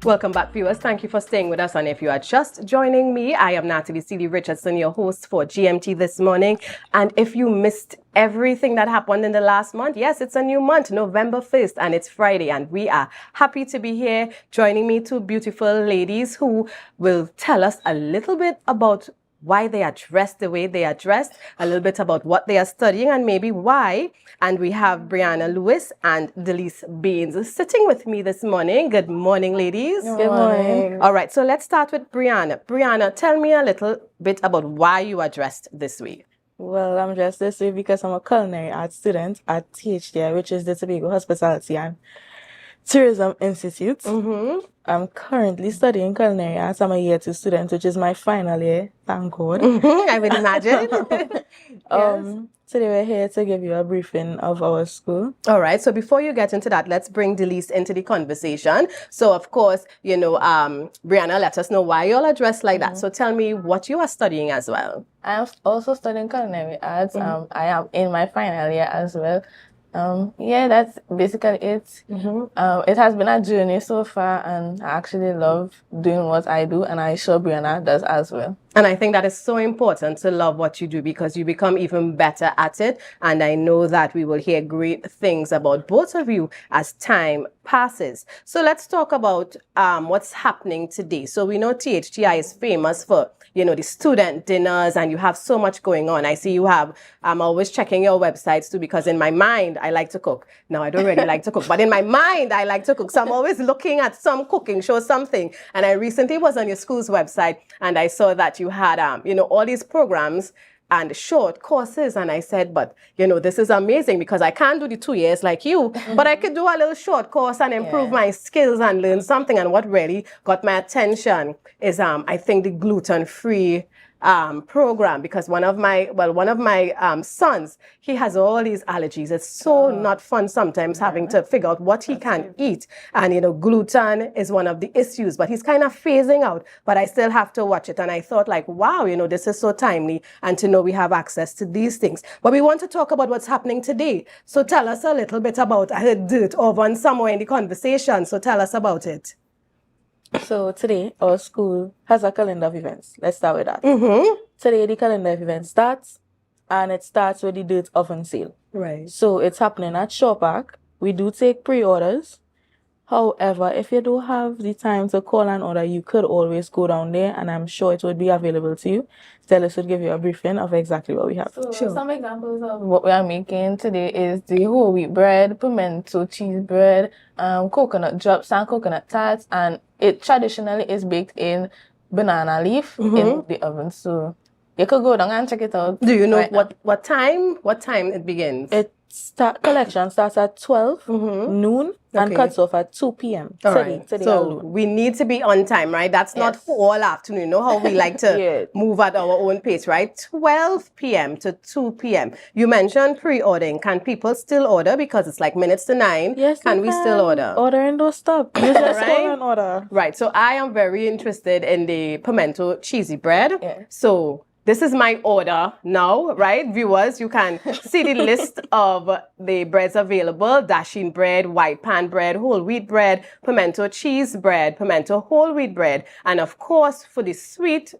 Welcome back, viewers. Thank you for staying with us. And if you are just joining me, I am Natalie Sealy-Richardson, your host for GMT this morning. And if you missed everything that happened in the last month, yes, it's a new month, November 1st, and it's Friday. And we are happy to be here. Joining me, two beautiful ladies who will tell us a little bit about why they are dressed the way they are dressed, a little bit about what they are studying and maybe why. And we have Bre-Anna Lewis and Dellis Baynes sitting with me this morning. Good morning, ladies. Good morning. All right, so let's start with Bre-Anna. Bre-Anna, tell me a little bit about why you are dressed this way. Well, I'm dressed this way because I'm a culinary arts student at THTI, which is the Tobago Hospitality and Tourism Institute. I'm currently studying culinary arts. I'm a year 2 student, which is my final year. Thank God. I would imagine. Today we're here to give you a briefing of our school. All right. So before you get into that, let's bring Dellis into the conversation. So of course, you know, Bre-Anna, let us know why you all are dressed like that. So tell me what you are studying as well. I'm also studying culinary arts. I am in my final year as well. Yeah, that's basically it. It has been a journey so far, and I actually love doing what I do, and I'm sure Bre-Anna does as well. And I think that is so important to love what you do because you become even better at it. And I know that we will hear great things about both of you as time passes. So let's talk about what's happening today. So we know THTI is famous for, you know, the student dinners, and you have so much going on. I see you have, I'm always checking your websites too, because in my mind, I like to cook. Now, I don't really like to cook, but in my mind, I like to cook. So I'm always looking at some cooking show, something. And I recently was on your school's website and I saw that you had, you know, all these programs and short courses. And I said, but, you know, this is amazing because I can't do the 2 years like you, but I could do a little short course and improve my skills and learn something. And what really got my attention is, I think, the gluten-free program, because one of my sons, he has all these allergies. It's so not fun sometimes having to figure out what he can eat. And, you know, gluten is one of the issues, but he's kind of phasing out, but I still have to watch it. And I thought like, wow, you know, this is so timely, and to know we have access to these things. But we want to talk about what's happening today. So tell us a little bit about, I heard dirt oven somewhere in the conversation. So tell us about it. So today, our school has a calendar of events. Let's start with that. Today, the calendar of events starts, and it starts with the dirt oven sale. Right. So it's happening at Shaw Park. We do take pre-orders. However, if you don't have the time to call an order, you could always go down there, and I'm sure it would be available to you. Dellis would give you a briefing of exactly what we have. So some examples of what we are making today is the whole wheat bread, pimento cheese bread, coconut drops and coconut tarts, and it traditionally is baked in banana leaf in the oven. So you could go down and check it out. Do you know what time it begins? Collection starts at 12 noon and cuts off at 2 p.m. All right. So we need to be on time, right? That's not for all afternoon. You know how we like to move at our own pace, right? 12 p.m. to 2 p.m. You mentioned pre-ordering. Can people still order? Because it's like minutes to 9. Yes, can we still order? Order and don't stop. You just call and order. Right. So I am very interested in the pimento cheesy bread. Yeah. So this is my order now, right? Viewers, you can see the list of the breads available: dasheen bread, white pan bread, whole wheat bread, pimento cheese bread, pimento whole wheat bread. And of course, for the sweet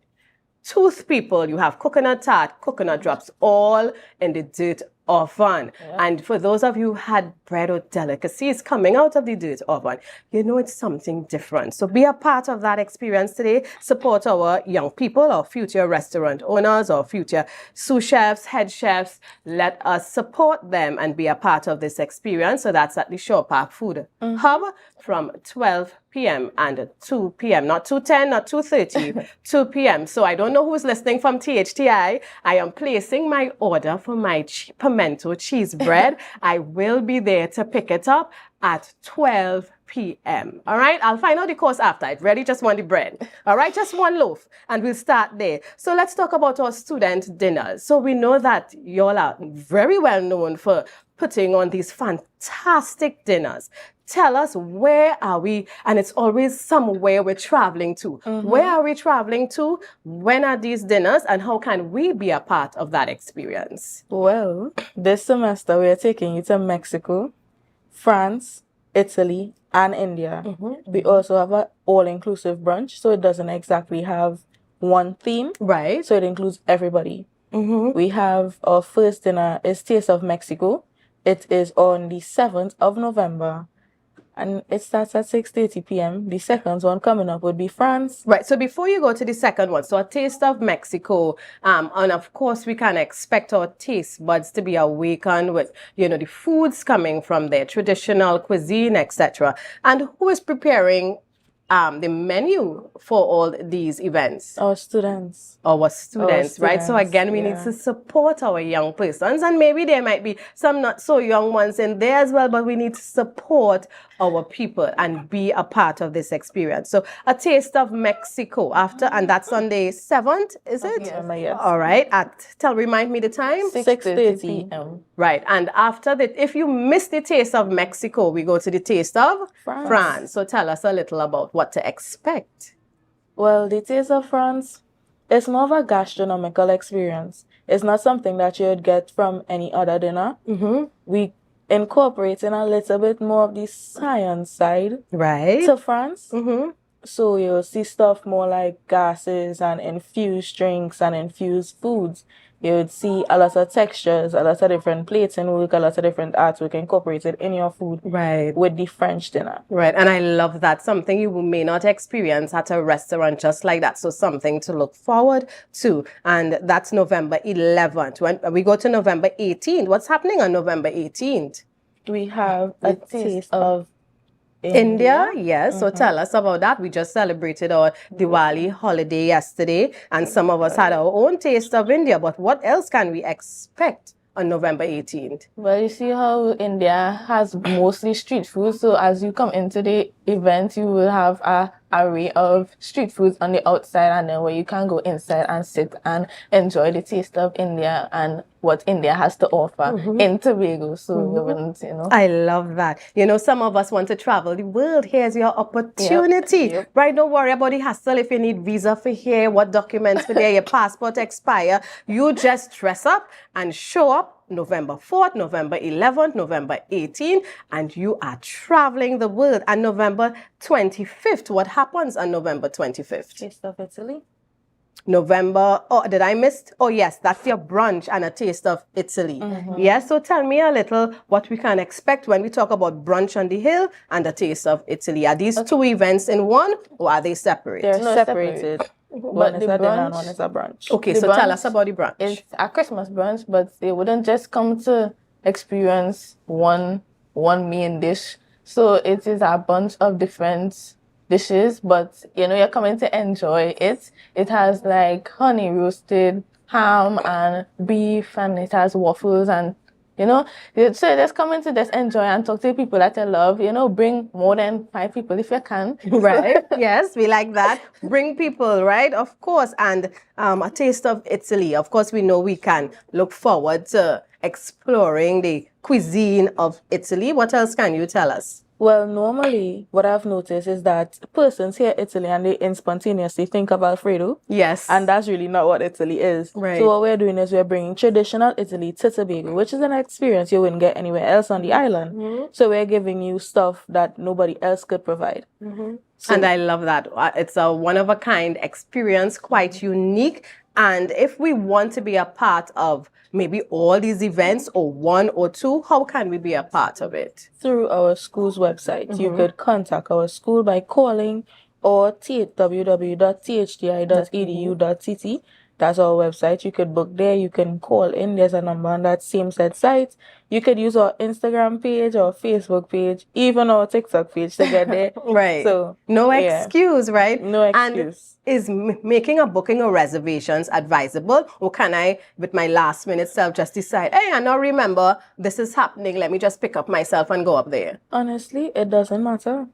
tooth people, you have coconut tart, coconut drops, all in the dirt oven. And for those of you who had bread or delicacies coming out of the dirt oven, you know it's something different. So be a part of that experience today. Support our young people, or future restaurant owners, or future sous chefs, head chefs. Let us support them and be a part of this experience. So that's at the Shaw Park Food Hub from 12 p.m. and 2 p.m. Not 2:10, not 2:30, 2 p.m. So I don't know who's listening from THTI. I am placing my order for my pimento cheese bread. I will be there to pick it up at 12 p.m. All right, I'll find out the course after. I really just want the bread. All right, just one loaf, and we'll start there. So let's talk about our student dinners. So we know that y'all are very well known for putting on these fantastic dinners. Tell us, where are we? And it's always somewhere we're traveling to. Where are we traveling to? When are these dinners? And how can we be a part of that experience? Well, this semester we are taking you to Mexico, France, Italy, and India. We also have an all-inclusive brunch, so it doesn't exactly have one theme. Right. So it includes everybody. We have our first dinner is Taste of Mexico. It is on the 7th of November. And it starts at 6:30 p.m. The second one coming up would be France. Right. So before you go to the second one, so a taste of Mexico, and of course we can expect our taste buds to be awakened with, the foods coming from their traditional cuisine, etc. And who is preparing the menu for all these events? Our students. Our students, right? So students, again, we need to support our young persons, and maybe there might be some not so young ones in there as well, but we need to support our people and be a part of this experience. So a taste of Mexico and that's on the 7th, is it? Yes. All right. Remind me the time. 6:30 p.m. Right. And after that, if you miss the taste of Mexico, we go to the taste of France. So tell us a little about what to expect. Well, the Taste of France is more of a gastronomical experience. It's not something that you would get from any other dinner. We incorporate in a little bit more of the science side to France. So you'll see stuff more like gases and infused drinks and infused foods. You would see a lot of textures, a lot of different plates and work, a lot of different artwork incorporated in your food. Right. With the French dinner. Right. And I love that. Something you may not experience at a restaurant just like that. So something to look forward to. And that's November 11th. When we go to November 18th, what's happening on November 18th? We have a taste of India, yes. So tell us about that. We just celebrated our Diwali holiday yesterday, and some of us had our own taste of India. But what else can we expect on November 18th? Well, you see how India has mostly street food. So as you come into the event, you will have a array of street foods on the outside, and then where you can go inside and sit and enjoy the taste of India and what India has to offer in Tobago. So you wouldn't, I love that. Some of us want to travel the world. Here's your opportunity. Right? Don't worry about the hassle. If you need visa for here, what documents for there, your passport expire, you just dress up and show up November 4th, November 11th, November 18th, and you are traveling the world. And November 25th, what happens on November 25th? Taste of Italy. Did I miss? Oh, yes, that's your brunch and a taste of Italy. Yes, so tell me a little what we can expect when we talk about brunch on the hill and a taste of Italy. Are these two events in one, or are they separate? They're separated. One is a dinner and one is a brunch. Okay, so tell us about the brunch. It's a Christmas brunch, but they wouldn't just come to experience one main dish. So it is a bunch of different dishes, but you're coming to enjoy it. It has like honey roasted ham and beef, and it has waffles, and so just coming to just enjoy and talk to people that you love. Bring more than 5 people if you can. Right. Yes, we like that. Bring people, right? Of course. And a taste of Italy. Of course, we know we can look forward to exploring the cuisine of Italy. What else can you tell us? Well, normally, what I've noticed is that persons hear Italy and they spontaneously think of Alfredo. Yes. And that's really not what Italy is. Right. So what we're doing is we're bringing traditional Italy to Tobago, which is an experience you wouldn't get anywhere else on the island. So we're giving you stuff that nobody else could provide. So, and I love that. It's a one-of-a-kind experience, quite unique. And if we want to be a part of maybe all these events or one or two, how can we be a part of it? Through our school's website. You could contact our school by calling or www.thti.edu.tt. That's our website. You could book there. You can call in. There's a number on that same said site. You could use our Instagram page or Facebook page, even our TikTok page to get there. Right. So no excuse, right? No excuse. And is making a booking or reservations advisable, or can I, with my last minute self, just decide, hey, I now remember this is happening. Let me just pick up myself and go up there? Honestly, it doesn't matter.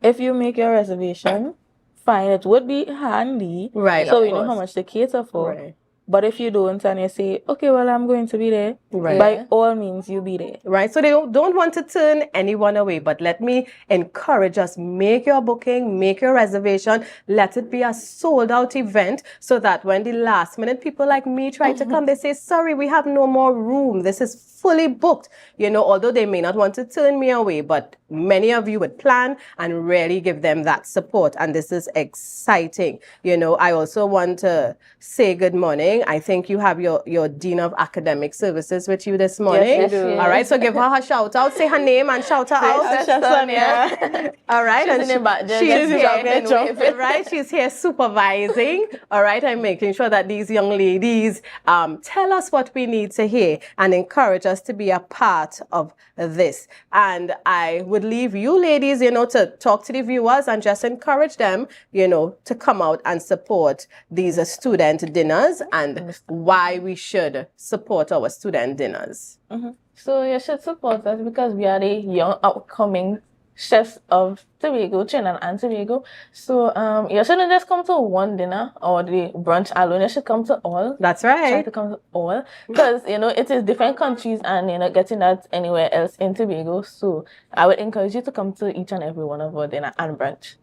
If you make your reservation, fine. It would be handy, right? So we know how much to cater for. Right. But if you don't and you say, okay, well, I'm going to be there, Right. by all means, you be there. Right, so they don't want to turn anyone away, but let me encourage us, make your booking, make your reservation, let it be a sold out event so that when the last minute people like me try to come, they say, sorry, we have no more room. This is fully booked. You know, although they may not want to turn me away, but many of you would plan and really give them that support. And this is exciting. You know, I also want to say good morning. I think you have your Dean of Academic Services with you this morning. Yes, we do. All right, so give her a shout out. Say her name and shout her out. Sonia. All right, She's and in the back there, she's just here, jumping. right? She's here supervising. All right, I'm making sure that these young ladies tell us what we need to hear and encourage us to be a part of this. And I would leave you ladies, you know, to talk to the viewers and just encourage them, you know, to come out and support these student dinners and why we should support our student dinners. So you should support us because we are the young upcoming chefs of Tobago, Trinidad and Tobago. So you shouldn't just come to one dinner or the brunch alone. You should come to all. That's Try right. to come to all because you know it is different countries and you're not getting that anywhere else in Tobago. So I would encourage you to come to each and every one of our dinner and brunch.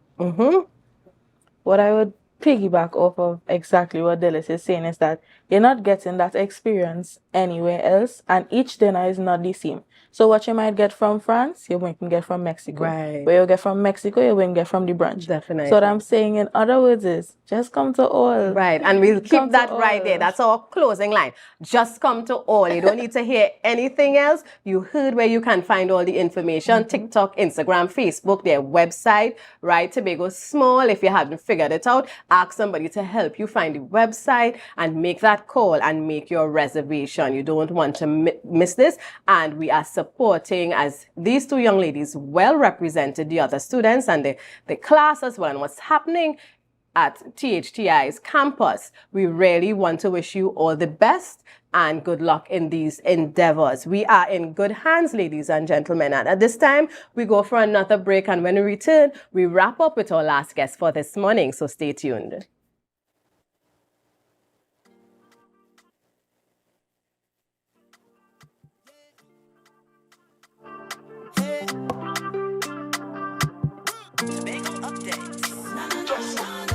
What I would piggyback off of exactly what Dellis is saying is that you're not getting that experience anywhere else, and each dinner is not the same. So what you might get from France, you won't get from Mexico. Right. Where you get from Mexico, you won't get from the brunch. Definitely. So what I'm saying in other words is, just come to all. Right, and we'll keep Come to that right all. there. That's our closing line. Just come to all. You don't need to hear anything else. You heard where you can find all the information. TikTok, Instagram, Facebook, their website, right? Tobago Small. If you haven't figured it out, ask somebody to help you find the website and make that call and make your reservation. You don't want to miss this. And we are supporting, as these two young ladies well represented the other students and the class as well and what's happening at THTI's campus. We really want to wish you all the best and good luck in these endeavors. We are in good hands, ladies and gentlemen. And at this time, we go for another break. And when we return, we wrap up with our last guest for this morning. So stay tuned. Tobago updates.